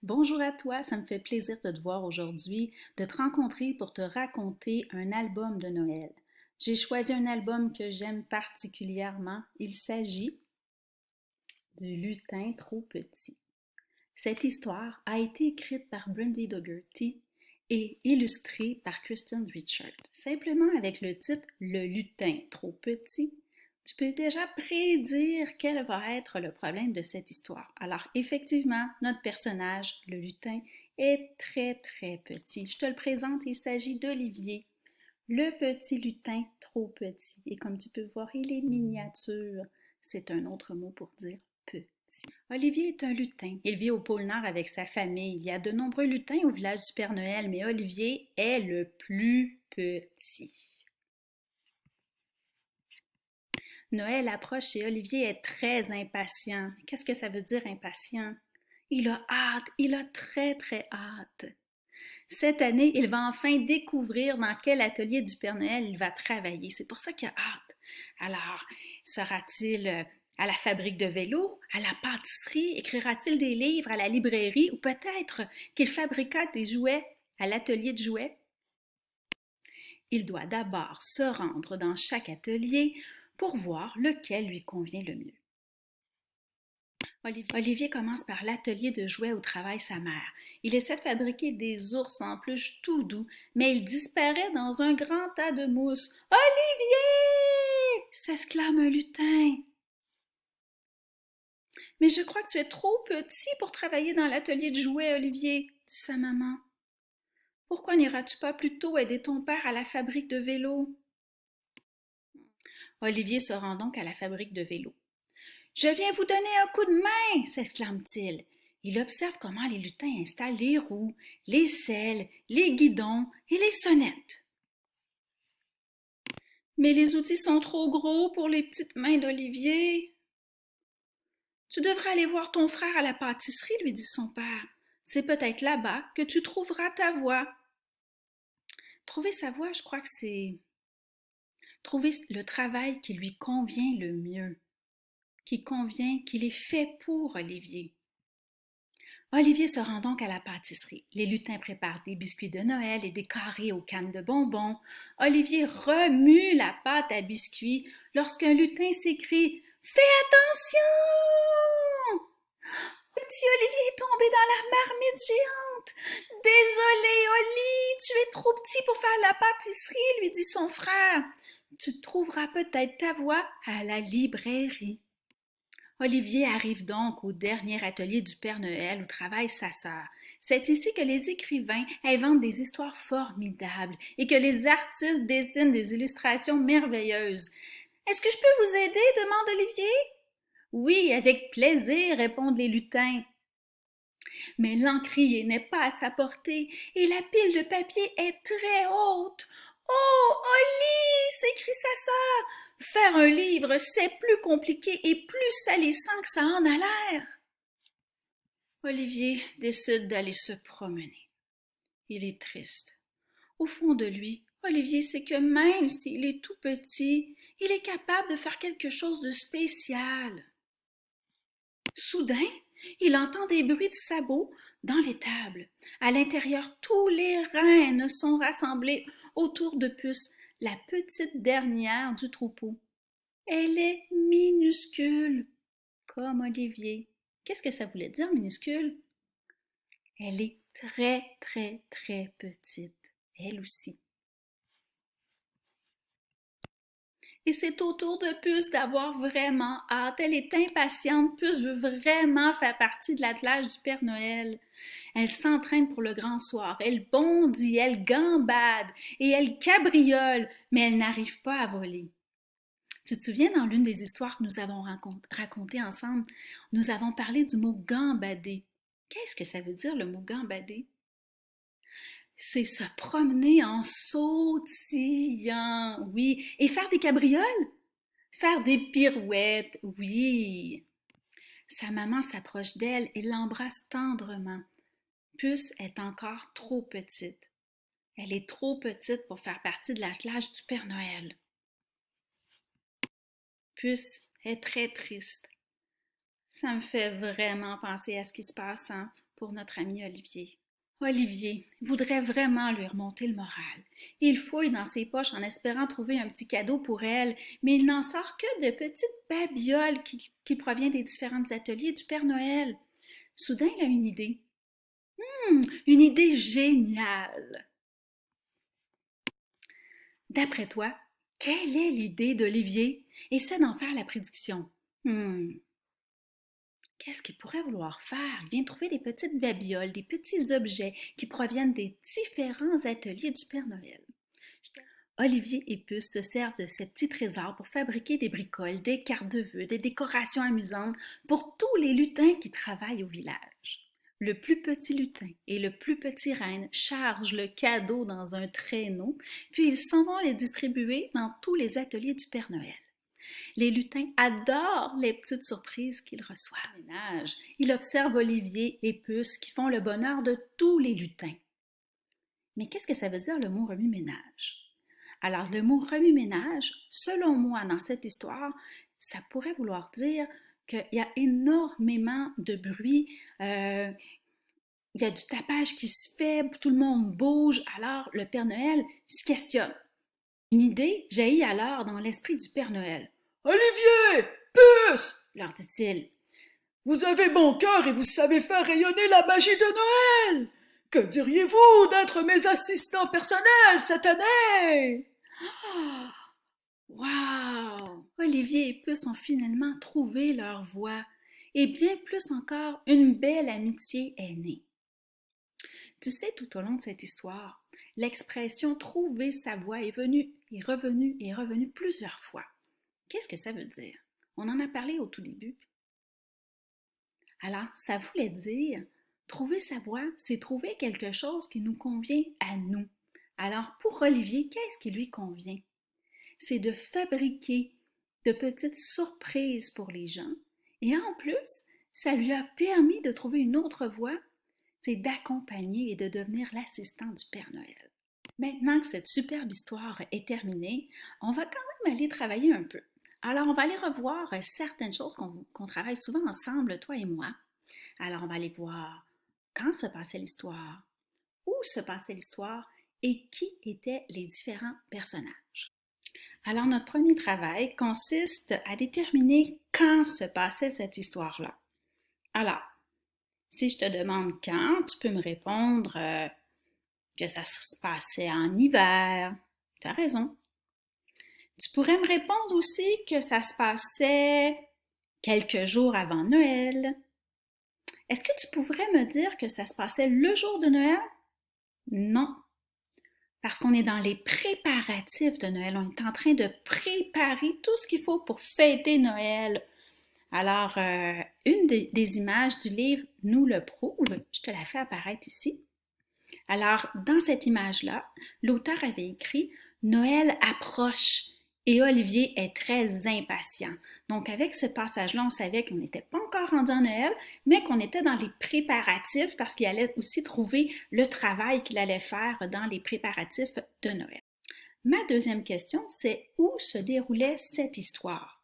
Bonjour à toi, ça me fait plaisir de te voir aujourd'hui, de te rencontrer pour te raconter un album de Noël. J'ai choisi un album que j'aime particulièrement. Il s'agit du lutin trop petit. Cette histoire a été écrite par Brandy Dougherty et illustrée par Kristen Richard. Simplement avec le titre Le lutin trop petit, tu peux déjà prédire quel va être le problème de cette histoire. Alors effectivement, notre personnage, le lutin, est très très petit. Je te le présente, il s'agit d'Olivier, le petit lutin trop petit. Et comme tu peux voir, il est miniature. C'est un autre mot pour dire petit. Olivier est un lutin. Il vit au pôle Nord avec sa famille. Il y a de nombreux lutins au village du Père Noël, mais Olivier est le plus petit. Noël approche et Olivier est très impatient. Qu'est-ce que ça veut dire impatient? Il a hâte, il a très très hâte. Cette année, il va enfin découvrir dans quel atelier du Père Noël il va travailler. C'est pour ça qu'il a hâte. Alors, sera-t-il à la fabrique de vélos, à la pâtisserie, écrira-t-il des livres à la librairie ou peut-être qu'il fabriquera des jouets à l'atelier de jouets? Il doit d'abord se rendre dans chaque atelier pour voir lequel lui convient le mieux. Olivier commence par l'atelier de jouets où travaille sa mère. Il essaie de fabriquer des ours en peluche tout doux, mais il disparaît dans un grand tas de mousse. Olivier! S'exclame un lutin. Mais je crois que tu es trop petit pour travailler dans l'atelier de jouets, Olivier, dit sa maman. Pourquoi n'iras-tu pas plutôt aider ton père à la fabrique de vélos? Olivier se rend donc à la fabrique de vélos. Je viens vous donner un coup de main, s'exclame-t-il. Il observe comment les lutins installent les roues, les selles, les guidons et les sonnettes. Mais les outils sont trop gros pour les petites mains d'Olivier. Tu devrais aller voir ton frère à la pâtisserie, lui dit son père. C'est peut-être là-bas que tu trouveras ta voie. Trouver sa voie, je crois que c'est trouver le travail qui lui convient le mieux, qu'il est fait pour Olivier. Olivier se rend donc à la pâtisserie. Les lutins préparent des biscuits de Noël et des carrés aux cannes de bonbons. Olivier remue la pâte à biscuits lorsqu'un lutin s'écrie « Fais attention! » Le petit Olivier est tombé dans la marmite géante. Désolé, Oli, tu es trop petit pour faire la pâtisserie, lui dit son frère. Tu trouveras peut-être ta voie à la librairie. Olivier arrive donc au dernier atelier du Père Noël où travaille sa sœur. C'est ici que les écrivains inventent des histoires formidables et que les artistes dessinent des illustrations merveilleuses. Est-ce que je peux vous aider? Demande Olivier. Oui, avec plaisir, répondent les lutins. Mais l'encrier n'est pas à sa portée et la pile de papier est très haute. Oh, Oli! S'écrie sa sœur. Faire un livre, c'est plus compliqué et plus salissant que ça en a l'air. Olivier décide d'aller se promener. Il est triste. Au fond de lui, Olivier sait que même s'il est tout petit, il est capable de faire quelque chose de spécial. Soudain, il entend des bruits de sabots dans l'étable. À l'intérieur, tous les rennes sont rassemblés autour de Puce, la petite dernière du troupeau. Elle est minuscule, comme Olivier. Qu'est-ce que ça voulait dire, minuscule? Elle est très, très, très petite, elle aussi. Et c'est au tour de Puce d'avoir vraiment hâte. Elle est impatiente. Puce veut vraiment faire partie de l'attelage du Père Noël. Elle s'entraîne pour le grand soir. Elle bondit, elle gambade et elle cabriole, mais elle n'arrive pas à voler. Tu te souviens, dans l'une des histoires que nous avons racontées ensemble, nous avons parlé du mot gambader. Qu'est-ce que ça veut dire le mot gambader? C'est se promener en sautillant, oui. Et faire des cabrioles? Faire des pirouettes, oui. Sa maman s'approche d'elle et l'embrasse tendrement. Puce est encore trop petite. Elle est trop petite pour faire partie de l'attelage du Père Noël. Puce est très triste. Ça me fait vraiment penser à ce qui se passe pour notre ami Olivier. Olivier voudrait vraiment lui remonter le moral. Il fouille dans ses poches en espérant trouver un petit cadeau pour elle, mais il n'en sort que de petites babioles qui proviennent des différents ateliers du Père Noël. Soudain, il a une idée. Une idée géniale! D'après toi, quelle est l'idée d'Olivier? Essaie d'en faire la prédiction. Qu'est-ce qu'il pourrait vouloir faire? Il vient de trouver des petites babioles, des petits objets qui proviennent des différents ateliers du Père Noël. Olivier et Puce se servent de ces petits trésors pour fabriquer des bricoles, des cartes de vœux, des décorations amusantes pour tous les lutins qui travaillent au village. Le plus petit lutin et le plus petit reine chargent le cadeau dans un traîneau, puis ils s'en vont les distribuer dans tous les ateliers du Père Noël. Les lutins adorent les petites surprises qu'ils reçoivent. Ils observent Olivier et Puce qui font le bonheur de tous les lutins. Mais qu'est-ce que ça veut dire le mot remue-ménage? Alors, le mot remue-ménage, selon moi, dans cette histoire, ça pourrait vouloir dire qu'il y a énormément de bruit, il y a du tapage qui se fait, tout le monde bouge, alors le Père Noël se questionne. Une idée jaillit alors dans l'esprit du Père Noël. « Olivier! Puce! » leur dit-il. « Vous avez bon cœur et vous savez faire rayonner la magie de Noël! Que diriez-vous d'être mes assistants personnels cette année? » Wow! Olivier et Puce ont finalement trouvé leur voie et bien plus encore, une belle amitié est née. Tu sais, tout au long de cette histoire, l'expression « trouver sa voie » est revenue plusieurs fois. Qu'est-ce que ça veut dire? On en a parlé au tout début. Alors, ça voulait dire, trouver sa voie, c'est trouver quelque chose qui nous convient à nous. Alors, pour Olivier, qu'est-ce qui lui convient? C'est de fabriquer de petites surprises pour les gens. Et en plus, ça lui a permis de trouver une autre voie, c'est d'accompagner et de devenir l'assistant du Père Noël. Maintenant que cette superbe histoire est terminée, on va quand même aller travailler un peu. Alors, on va aller revoir certaines choses qu'on travaille souvent ensemble, toi et moi. Alors, on va aller voir quand se passait l'histoire, où se passait l'histoire et qui étaient les différents personnages. Alors, notre premier travail consiste à déterminer quand se passait cette histoire-là. Alors, si je te demande quand, tu peux me répondre que ça se passait en hiver. Tu as raison. Tu pourrais me répondre aussi que ça se passait quelques jours avant Noël. Est-ce que tu pourrais me dire que ça se passait le jour de Noël? Non, parce qu'on est dans les préparatifs de Noël. On est en train de préparer tout ce qu'il faut pour fêter Noël. Alors, une des images du livre nous le prouve. Je te la fais apparaître ici. Alors, dans cette image-là, l'auteur avait écrit « Noël approche » et Olivier est très impatient. Donc, avec ce passage-là, on savait qu'on n'était pas encore rendu en Noël, mais qu'on était dans les préparatifs parce qu'il allait aussi trouver le travail qu'il allait faire dans les préparatifs de Noël. Ma deuxième question, c'est où se déroulait cette histoire?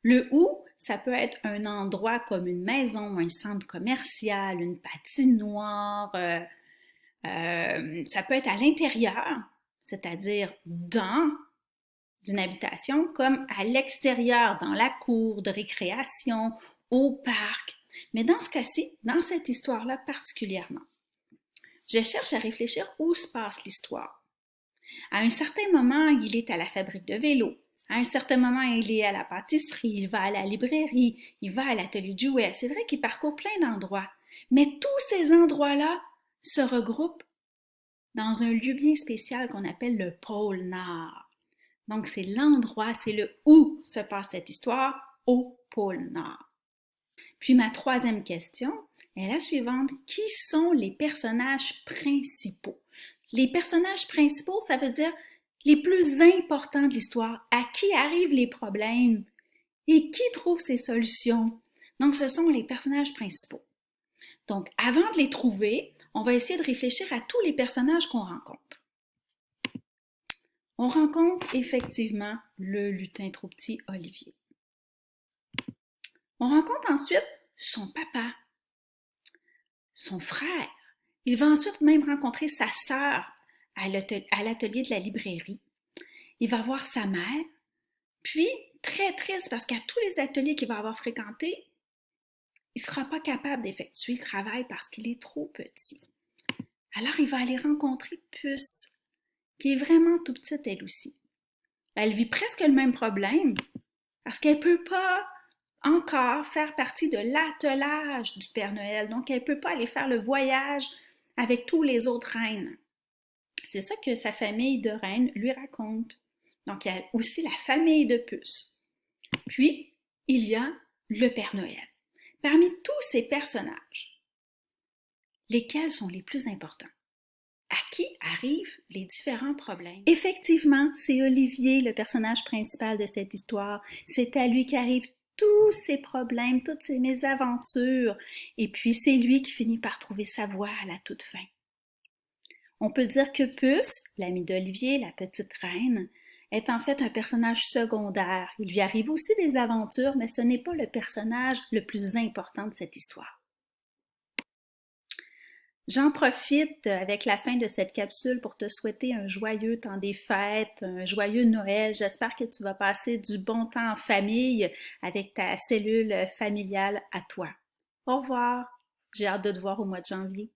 Le où, ça peut être un endroit comme une maison, un centre commercial, une patinoire, ça peut être à l'intérieur, c'est-à-dire dans d'une habitation, comme à l'extérieur, dans la cour de récréation, au parc. Mais dans ce cas-ci, dans cette histoire-là particulièrement, je cherche à réfléchir où se passe l'histoire. À un certain moment, il est à la fabrique de vélos. À un certain moment, il est à la pâtisserie, il va à la librairie, il va à l'atelier de jouets. C'est vrai qu'il parcourt plein d'endroits. Mais tous ces endroits-là se regroupent dans un lieu bien spécial qu'on appelle le pôle Nord. Donc, c'est l'endroit, c'est le où se passe cette histoire, au pôle Nord. Puis ma troisième question est la suivante. Qui sont les personnages principaux? Les personnages principaux, ça veut dire les plus importants de l'histoire. À qui arrivent les problèmes et qui trouve ses solutions? Donc, ce sont les personnages principaux. Donc, avant de les trouver, on va essayer de réfléchir à tous les personnages qu'on rencontre. On rencontre effectivement le lutin trop petit Olivier. On rencontre ensuite son papa, son frère. Il va ensuite même rencontrer sa sœur à l'atelier de la librairie. Il va voir sa mère. Puis, très triste parce qu'à tous les ateliers qu'il va avoir fréquentés, il ne sera pas capable d'effectuer le travail parce qu'il est trop petit. Alors, il va aller rencontrer Puce, qui est vraiment tout petite elle aussi. Elle vit presque le même problème parce qu'elle ne peut pas encore faire partie de l'attelage du Père Noël. Donc, elle ne peut pas aller faire le voyage avec tous les autres reines. C'est ça que sa famille de reines lui raconte. Donc, il y a aussi la famille de Puce. Puis, il y a le Père Noël. Parmi tous ces personnages, lesquels sont les plus importants? À qui arrivent les différents problèmes? Effectivement, c'est Olivier, le personnage principal de cette histoire. C'est à lui qu'arrivent tous ces problèmes, toutes ces mésaventures. Et puis, c'est lui qui finit par trouver sa voie à la toute fin. On peut dire que Puce, l'ami d'Olivier, la petite reine, est en fait un personnage secondaire. Il lui arrive aussi des aventures, mais ce n'est pas le personnage le plus important de cette histoire. J'en profite avec la fin de cette capsule pour te souhaiter un joyeux temps des fêtes, un joyeux Noël. J'espère que tu vas passer du bon temps en famille avec ta cellule familiale à toi. Au revoir. J'ai hâte de te voir au mois de janvier.